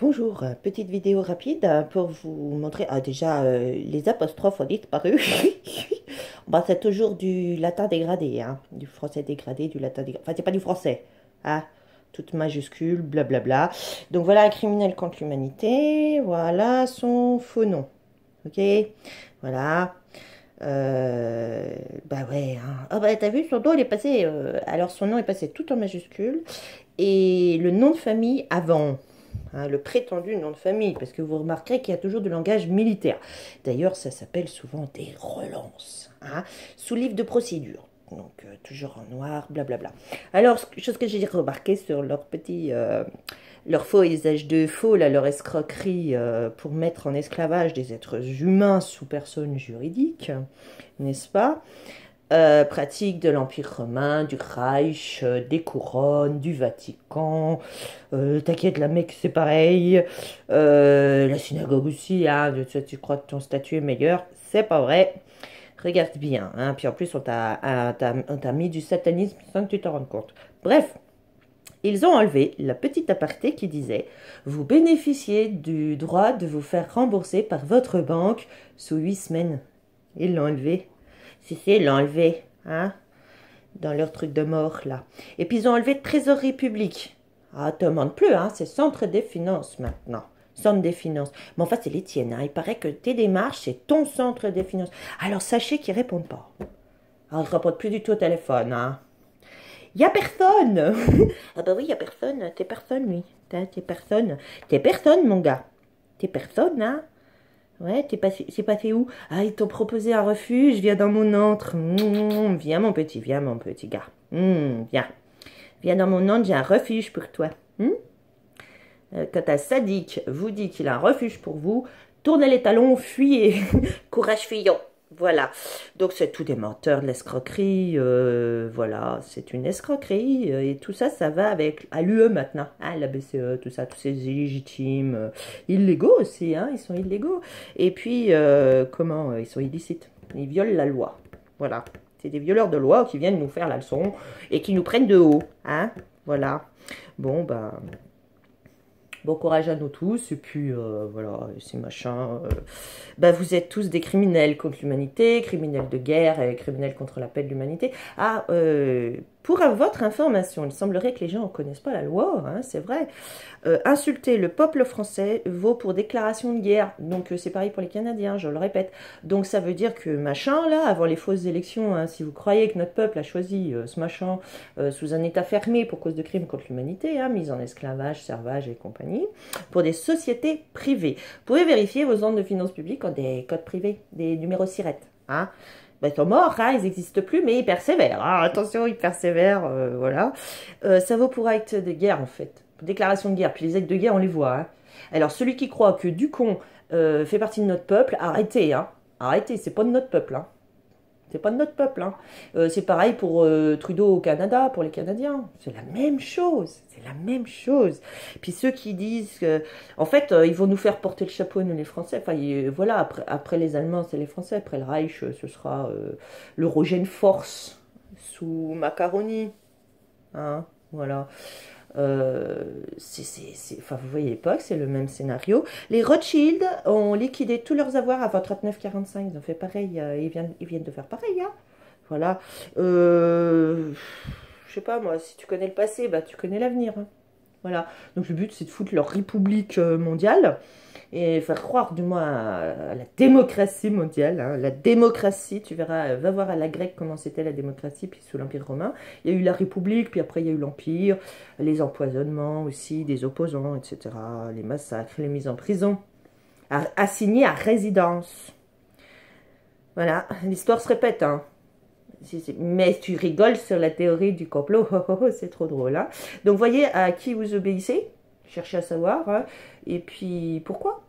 Bonjour, petite vidéo rapide pour vous montrer. Ah, déjà, les apostrophes ont disparu. Bah, c'est toujours du latin dégradé, hein, du français dégradé, du latin dégradé. Enfin, c'est pas du français, hein, toute majuscule, blablabla. Donc voilà, un criminel contre l'humanité. Voilà son faux nom. Ok, voilà. Bah ouais, hein. Ah bah t'as vu, son nom il est passé. Alors son nom est passé tout en majuscule et le nom de famille avant. Hein, le prétendu nom de famille, parce que vous remarquerez qu'il y a toujours du langage militaire. D'ailleurs, ça s'appelle souvent des relances, hein, sous livre de procédure. Donc, toujours en noir, blablabla. Alors, chose que j'ai remarqué sur leur faux usage de faux, là, leur escroquerie pour mettre en esclavage des êtres humains sous personne juridique, n'est-ce pas? Pratique de l'Empire romain, du Reich, des couronnes, du Vatican. T'inquiète, la Mecque, c'est pareil. La synagogue aussi, hein, tu crois que ton statut est meilleur. C'est pas vrai. Regarde bien. Hein, puis en plus, on t'a mis du satanisme sans que tu t'en rendes compte. Bref, ils ont enlevé la petite aparté qui disait vous bénéficiez du droit de vous faire rembourser par votre banque sous 8 semaines. Ils l'ont enlevé. Si, ils l'ont enlevé, hein, dans leur truc de mort, là. Et puis, ils ont enlevé Trésorerie publique. Ah, te demande plus, hein, c'est Centre des finances, maintenant. Centre des finances. Mais en fait, c'est les tiennes, hein. Il paraît que tes démarches, c'est ton centre des finances. Alors, sachez qu'ils répondent pas. Alors, ils répondent plus du tout au téléphone, hein. Il y a personne. Ah bah oui, il y a personne. T'es personne, lui. T'es personne. T'es personne, mon gars. T'es personne, hein. Ouais, c'est passé où? Ah, ils t'ont proposé un refuge, viens dans mon antre. Viens mon petit gars. Viens. Viens dans mon antre, j'ai un refuge pour toi. Quand un sadique vous dit qu'il a un refuge pour vous, tournez les talons, fuyez. Courage fuyant. Voilà. Donc c'est tout des menteurs, de l'escroquerie. Voilà, c'est une escroquerie. Et tout ça, ça va avec à l'UE maintenant. Hein, la BCE, tout ça, tous ces illégitimes. Illégaux aussi, hein, ils sont illégaux. Et puis, comment ils sont illicites. Ils violent la loi. Voilà. C'est des violeurs de loi qui viennent nous faire la leçon et qui nous prennent de haut. Hein, voilà. Bon, bah. Bon courage à nous tous, et puis voilà, ces machins. Bah, vous êtes tous des criminels contre l'humanité, criminels de guerre et criminels contre la paix de l'humanité. Ah, pour votre information, il semblerait que les gens ne connaissent pas la loi, hein, c'est vrai. Insulter le peuple français vaut pour déclaration de guerre. Donc c'est pareil pour les Canadiens, je le répète. Donc ça veut dire que machin, là, avant les fausses élections, hein, si vous croyez que notre peuple a choisi ce machin sous un état fermé pour cause de crimes contre l'humanité, hein, mise en esclavage, servage et compagnie, pour des sociétés privées. Vous pouvez vérifier vos ordres de finances publiques ont des codes privés, des numéros SIRET. Hein. Ben, ils sont morts, hein, ils n'existent plus, mais ils persévèrent. Hein. Attention, ils persévèrent, voilà. Ça vaut pour acte de guerre, en fait. Déclaration de guerre, puis les actes de guerre, on les voit. Hein. Alors, celui qui croit que Ducon fait partie de notre peuple, arrêtez, hein. Arrêtez, c'est pas de notre peuple, hein. C'est pas de notre peuple. Hein. C'est pareil pour Trudeau au Canada, pour les Canadiens. C'est la même chose. C'est la même chose. Puis ceux qui disent que, en fait, ils vont nous faire porter le chapeau, nous les Français. Enfin, voilà, après les Allemands, c'est les Français. Après le Reich, ce sera l'Eurogène Force sous Macaroni. Hein, voilà. Enfin, vous voyez pas que c'est le même scénario. Les Rothschild ont liquidé tous leurs avoirs avant 39-45. Ils ont fait pareil. Ils viennent de faire pareil. Hein. Voilà. Je sais pas moi. Si tu connais le passé, bah tu connais l'avenir. Hein. Voilà. Donc le but c'est de foutre leur république mondiale et faire croire du moins à la démocratie mondiale. Hein. La démocratie, tu verras, va voir à la grecque comment c'était la démocratie, puis sous l'Empire romain. Il y a eu la République, puis après il y a eu l'Empire, les empoisonnements aussi, des opposants, etc. Les massacres, les mises en prison, assignés à résidence. Voilà, l'histoire se répète, hein. Mais tu rigoles sur la théorie du complot, c'est trop drôle. Hein. Donc voyez à qui vous obéissez, cherchez à savoir, hein. Et puis pourquoi?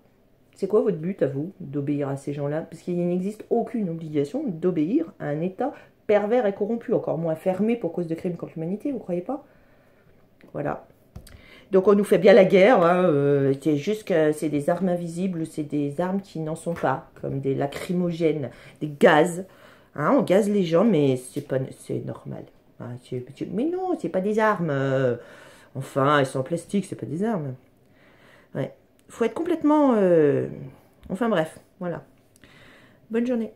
C'est quoi votre but à vous d'obéir à ces gens-là? Parce qu'il n'existe aucune obligation d'obéir à un État pervers et corrompu, encore moins fermé pour cause de crimes contre l'humanité, vous croyez pas? Voilà. Donc on nous fait bien la guerre, hein, c'est juste que c'est des armes invisibles, c'est des armes qui n'en sont pas, comme des lacrymogènes, des gaz. Hein, on gaze les gens, mais c'est normal. Hein, mais non, c'est pas des armes. Enfin, elles sont en plastique, c'est pas des armes. Ouais. Faut être complètement... Enfin bref, voilà. Bonne journée.